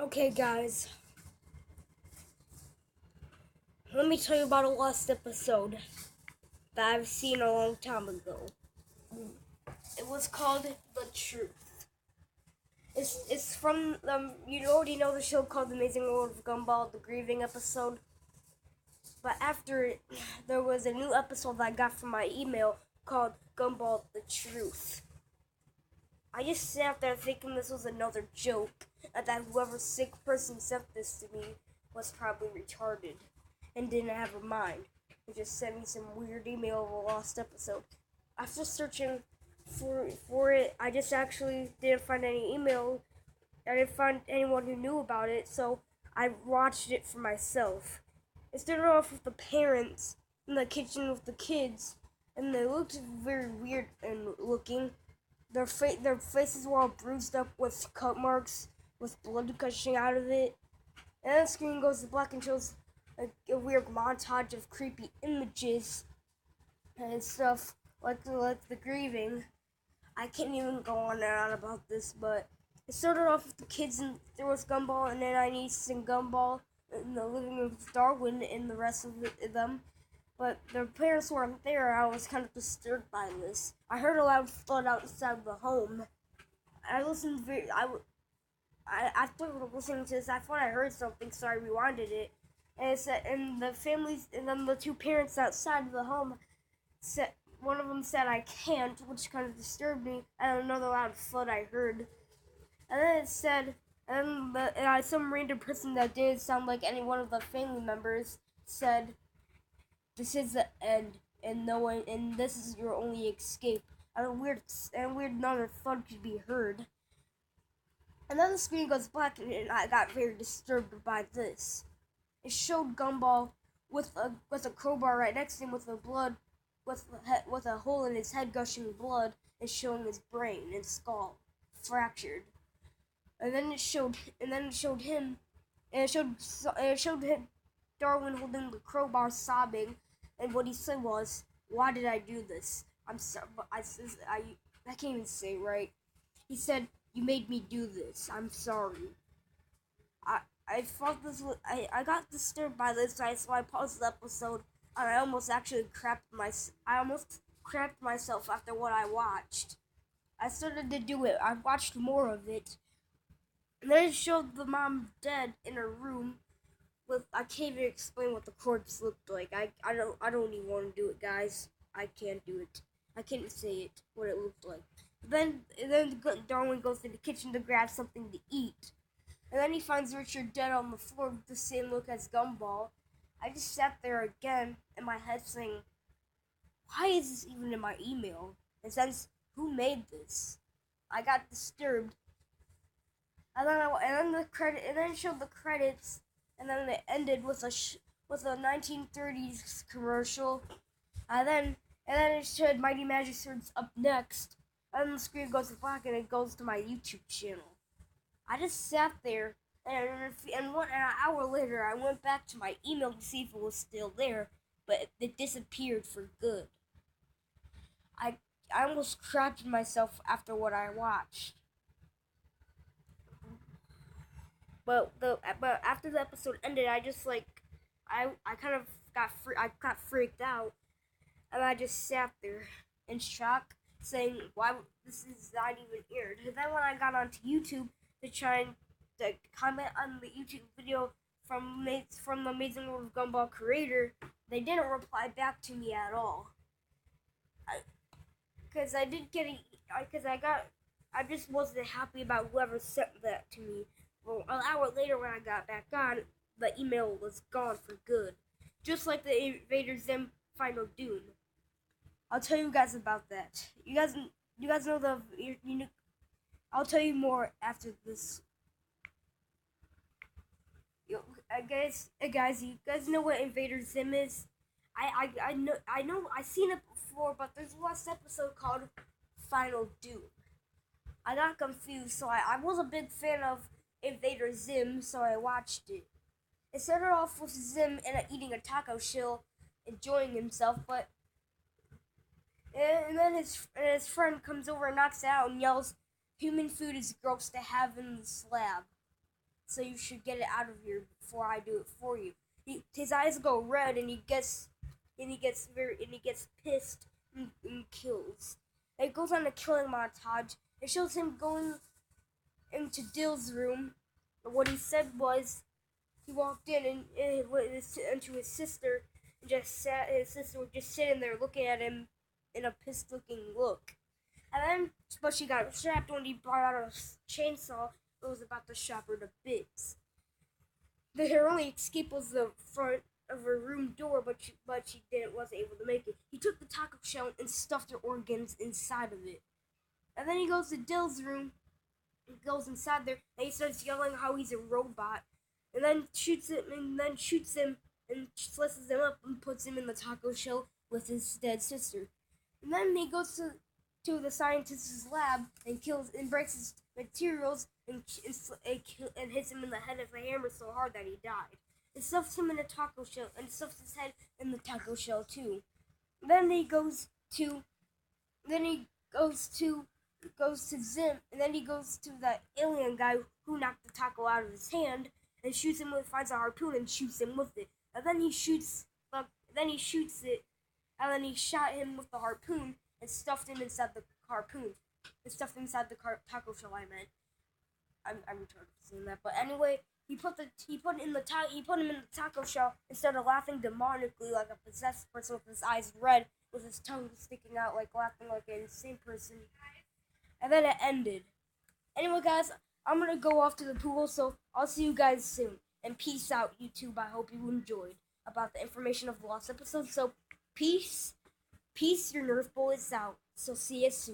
Okay, guys, let me tell you about a lost episode that I've seen a long time ago. It was called The Truth. It's from you already know the show called The Amazing World of Gumball, the grieving episode. But after it, there was a new episode that I got from my email called Gumball The Truth. I just sat there thinking this was another joke, and that whoever sick person sent this to me was probably retarded and didn't have a mind. They just sent me some weird email of a lost episode. After searching for it, I just actually didn't find any email. I didn't find anyone who knew about it, so I watched it for myself. It started off with the parents in the kitchen with the kids, and they looked very weird and looking. Their faces were all bruised up with cut marks, with blood gushing out of it. And then the screen goes to black and shows a weird montage of creepy images and stuff like the grieving. I can't even go on and on about this, but it started off with the kids and there was Gumball and then Ines and Gumball in the living room with Darwin and the rest of them. But their parents weren't there. I was kind of disturbed by this. I heard a loud thud outside the home. I listened very. After listening to this, I thought I heard something, so I rewinded it. And it said, and the families, and then the two parents outside of the home said, one of them said I can't, which kind of disturbed me. And another loud thud I heard. And then it said, and some random person that didn't sound like any one of the family members said, "This is the end, and no one, and this is your only escape." And a weird another thud could be heard. And then the screen goes black, and I got very disturbed by this. It showed Gumball with a crowbar right next to him with with a hole in his head gushing blood and showing his brain and skull fractured. And then it showed him, and it showed him Darwin holding the crowbar sobbing, and what he said was, "Why did I do this? I'm sorry, I can't even say it right." He said, "You made me do this. I'm sorry." I thought this was, I got disturbed by this, so I paused the episode, and I almost crapped myself after what I watched. I started to do it. I watched more of it, and then it showed the mom dead in her room. I can't even explain what the corpse looked like. I don't even want to do it, guys. I can't do it. I can't say it what it looked like. Then Darwin goes to the kitchen to grab something to eat. And then he finds Richard dead on the floor with the same look as Gumball. I just sat there again in my head saying, why is this even in my email? And since who made this? I got disturbed. And then it showed the credits, and then it ended with a 1930s commercial. And then it showed Mighty Magic Swords up next. And then the screen goes to black, and it goes to my YouTube channel. I just sat there, and an hour later, I went back to my email to see if it was still there, but it disappeared for good. I I almost crapped myself after what I watched. But after the episode ended, I just I kind of I got freaked out, and I just sat there in shock, saying, "Why this is not even aired?" And then when I got onto YouTube to try and to comment on the YouTube video from the Amazing World of Gumball creator, they didn't reply back to me at all. Because I did get because I just wasn't happy about whoever sent that to me. Well, an hour later when I got back on, the email was gone for good. Just like the Invader Zim Final Doom. I'll tell you guys about that. You guys know I'll tell you more after this. Guys, you guys know what Invader Zim is? I know I've seen it before, but there's a last episode called Final Doom. I got confused, so I was a big fan of Invader Zim, so I watched it. It started off with Zim eating a taco shell, enjoying himself, but and then his friend comes over and knocks it out and yells, "Human food is gross to have in the slab." so you should get it out of here before I do it for you. His eyes go red, and he gets pissed and kills. It goes on a killing montage. It shows him going into Dill's room. What he said was, he walked in into his sister, and his sister was just sitting there looking at him in a pissed-looking look. And then, but she got trapped when he brought out a chainsaw that was about to chop her to bits. Her only escape was the front of her room door, but she wasn't able to make it. He took the taco shell and stuffed her organs inside of it. And then he goes to Dill's room, and goes inside there, and he starts yelling how he's a robot, and then shoots him, and slices him up and puts him in the taco shell with his dead sister. And then he goes to the scientist's lab and breaks his materials and hits him in the head with a hammer so hard that he died. It stuffs him in a taco shell and stuffs his head in the taco shell too. Then he goes to Zim, and then he goes to that alien guy who knocked the taco out of his hand and finds a harpoon and shoots him with it. And then he shoots it, and then he shot him with the harpoon and stuffed him inside the harpoon. It stuffed him inside the taco shell. I meant. I'm retarded for saying that, but anyway, he put him in the taco shell instead of laughing demonically like a possessed person with his eyes red, with his tongue sticking out, like laughing like an insane person. And then it ended. Anyway, guys, I'm gonna go off to the pool, so I'll see you guys soon. And peace out, YouTube. I hope you enjoyed about the information of the last episode. So, peace. Your Nerf Ball is out. So, see you soon.